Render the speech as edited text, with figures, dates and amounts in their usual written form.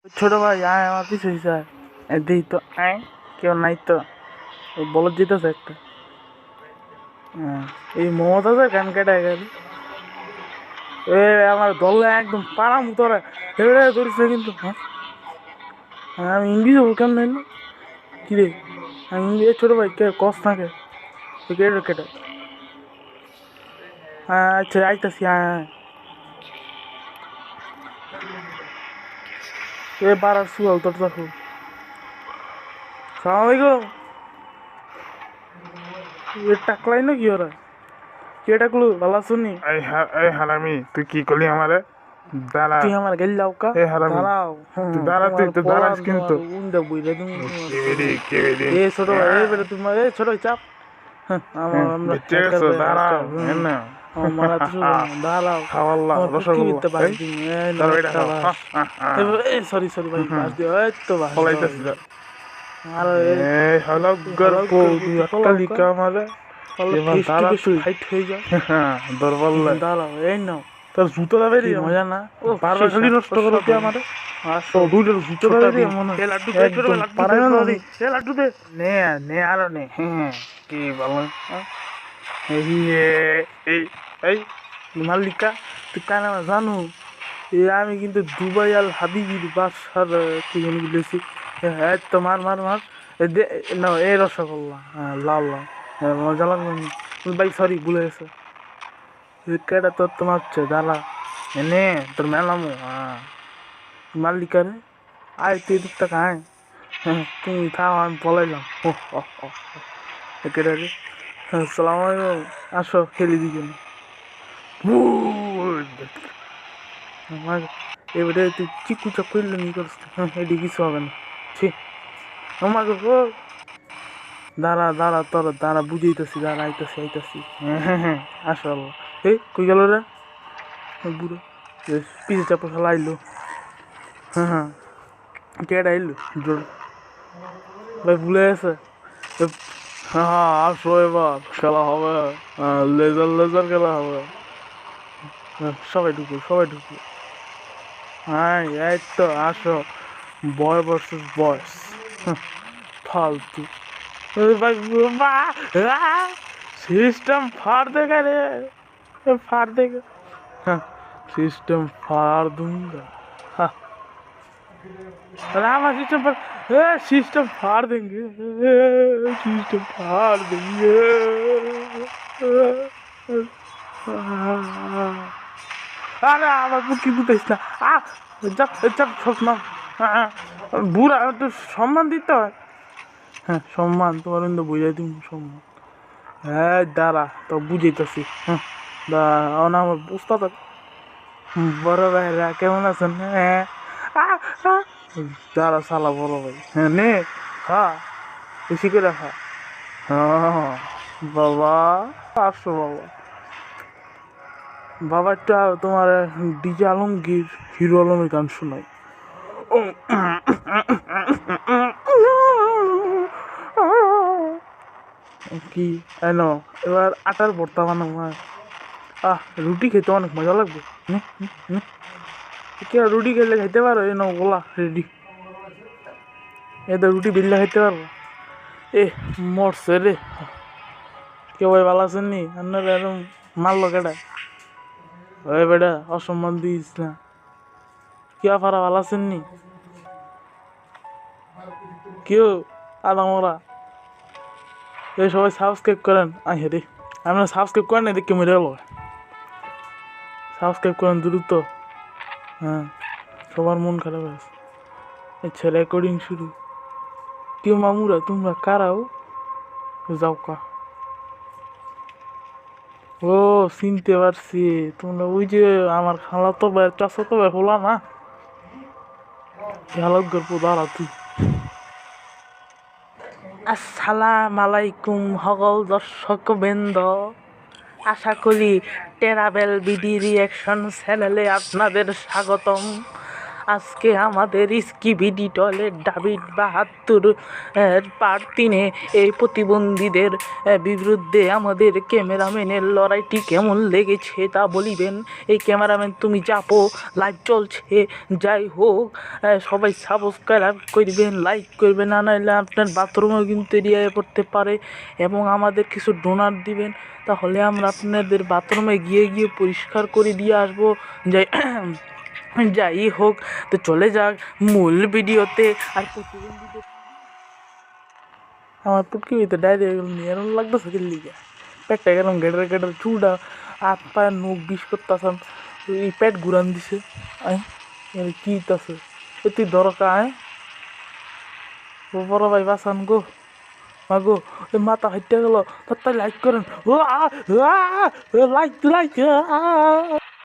ছোট ভাই আয় আমার পিছু হিসাব দিই তো আয় কেউ নাই তো বলত যেতেছে একটা এই মমতাজের গান কেটে গেল এ আমার দলে একদম পাড়া মুতরা এবারে ধরিস না কিন্তু আমি ইংলিশ হবো কেমন না কিরে আমি ইংলিশ ছোট ভাই কে কস থাকে কেটে কেটে হ্যাঁ আচ্ছা আইতাছি হ্যাঁ এ বারার সুয়াল তোর দেখো সালাম আলাইকুম এ টাকলাই না কি ওরা কে টাকলু ভালো শুনি এই হারামি তুই কি করলি আমারে দাঁড়া তুই আমার গেল যাও কা এই হারামি দাঁড়াও তুই দাঁড়া তুই তো দাঁড়াস কিন্তু উন্দা বুইলে তুমি কেবেরি এ ছোট ভাই এ বেটা তুমি এ ছোট ভাই চাপ আমার আমরা বেঁচে গেছো দাঁড়াও না আমার এত দাঁড়াও খাওয়াল্লা রসগোল্লা এই সরি সরি ভাই বাস দিও এই তো বাস ফলাইতেছি আর এই হলগর পো তুই অট্টালিকা আমারে এবার দাঁড়া তুই হাইট হয়ে যাও দরবাল্লা দাঁড়াও এই নাও তোর জুতো দাবে রে মজা না ও বারবার খালি নষ্ট করো তুই আমারে তো দুইটার জুতো দাবে রে মনে এ লাড্ডু দে ছোট ভাই লাড্ডু পারে না দে এ লাড্ডু দে নে নে আরো নে কি বলো এই এই এই মাল্লিকা তুই কানা জানো এ আমি কিন্তু দুবাই আল হাবিবির বাসার কি জানি বলেছি হ্যাঁ তো মার মার মার না এই রসগোল্লা হ্যাঁ লাল লাল মজা লাগবে ভাই সরি ভুলে গেছে কেটা তোর তোমার হচ্ছে দালা এনে তোর মেলামো হ্যাঁ মাল্লিকা রে আয় তুই দিক টাকা আয় হ্যাঁ তুমি থাও আমি বলাইলাম কেটা রে সালাম আলাইকুম আসো খেলি দিকে আমার এবারে তুই চিকু চাপ করলে নি করছিস এটি কিছু হবে না ঠিক আমাকে দাঁড়া দাঁড়া তোর দাঁড়া বুঝাইতেছি দাঁড়া আইতাছি আইতাছি হ্যাঁ আসো আল্লাহ এই কই গেল রে বুড়ো পিছে চাপা ফেলা আইলো হ্যাঁ কেডা আইলো জোর ভাই ভুলে গেছে হ্যাঁ আসো এবার খেলা হবে লেজার লেজার খেলা হবে সবাই ঢুকো সবাই ঢুকো হ্যাঁ এই তো আসো বয় ভার্সেস বয়স ফালতু ভাই সিস্টেম ফাड़ देगा रे फाड़ देगा सिस्टम फाड़ दूंगा रामा सिस्टम पर सिस्टम फाड़ देंगे सिस्टम फाड़ देंगे আরে আমার বুকি বুঝাইস না যাক যাক সব না বুড়া একটু সম্মান দিতে হয় হ্যাঁ সম্মান তোমার কিন্তু বুঝাই দিন সম্মান হ্যাঁ দাঁড়া তো বুঝাইতেছি হ্যাঁ দাঁড়া আমার বুঝতে তো বড় ভাইরা কেমন আছেন হ্যাঁ দাঁড়া সালা বড় ভাই হ্যাঁ নে হ্যাঁ বেশি করে খা হ্যাঁ বাবা আসো বাবা বাবা একটা তোমার ডিজে আলমগীর হিরো আলমের গান শোনাই কি এনো এবার আটার ভর্তা বানাবো রুটি খেতে অনেক মজা লাগবে কি রুটি খেলে খাইতে পারো এ নাও গোলা রেডি তো রুটি বিল্লা খাইতে পারবো এ মরছে রে কেউ ভাই ভালো আছেন নি আপনারা এরকম মারলো কেটা ওই বেটা অসম্মান দিস না কি আফারা ভালো আছেন নি কেউ আদামরা এই সবাই সাবস্ক্রাইব করেন আহে রে আপনারা সাবস্ক্রাইব করেন না দেখে মেরে গেল সাবস্ক্রাইব করেন দ্রুত হ্যাঁ সবার মন খারাপ আছে আচ্ছা রেকর্ডিং শুরু কেউ মামুরা তোমরা কারাও যাও কা ও চিনতে পারছি তোমরা ওই যে আমার খালা তো চাষা তো হলা না হালত গল্প দাঁড়া তুই আসসালাম আলাইকুম সকল দর্শক বৃন্দ আশা করি ট্রাভেল বিডি রিয়াকশন চ্যানেলে আপনাদের স্বাগতম আজকে আমাদের স্কিবিডি টয়লেট ডাভিড 72 পার্ট 3-এ এই প্রতিবন্ধীদের বিরুদ্ধে আমাদের ক্যামেরাম্যানের লড়াইটি কেমন লেগেছে তা বলিবেন। এই ক্যামেরাম্যান তুমি চাপো, লাইভ চলছে। যাই হোক, সবাই সাবস্ক্রাইব করবেন, লাইক করবেন, না নাইলে আপনার বাথরুমেও কিন্তু এরিয়া পড়তে পারে। এবং আমাদের কিছু ডোনার দিবেন, তাহলে আমরা আপনাদের বাথরুমে গিয়ে পরিষ্কার করে দিয়ে আসবো। যাই হোক, তো চলে যাক মূল ভিডিওতে। আর প্রতিবন্ধীদের আমার পুটকি হইতে ডায়রিয়া নিয়ে এরম লাগতেছে কি লিগে, পেটটা এরম গেটার চুলটা হাত পায়ের নখ বিষ করতেছেন, এই পেট ঘুরান দিছে। কি আছে তুই দরকার বড় ভাই বাসান গো, মাগো ওই মাথা হাইটে গেল, তার লাইক করেন, লাইক লাইক।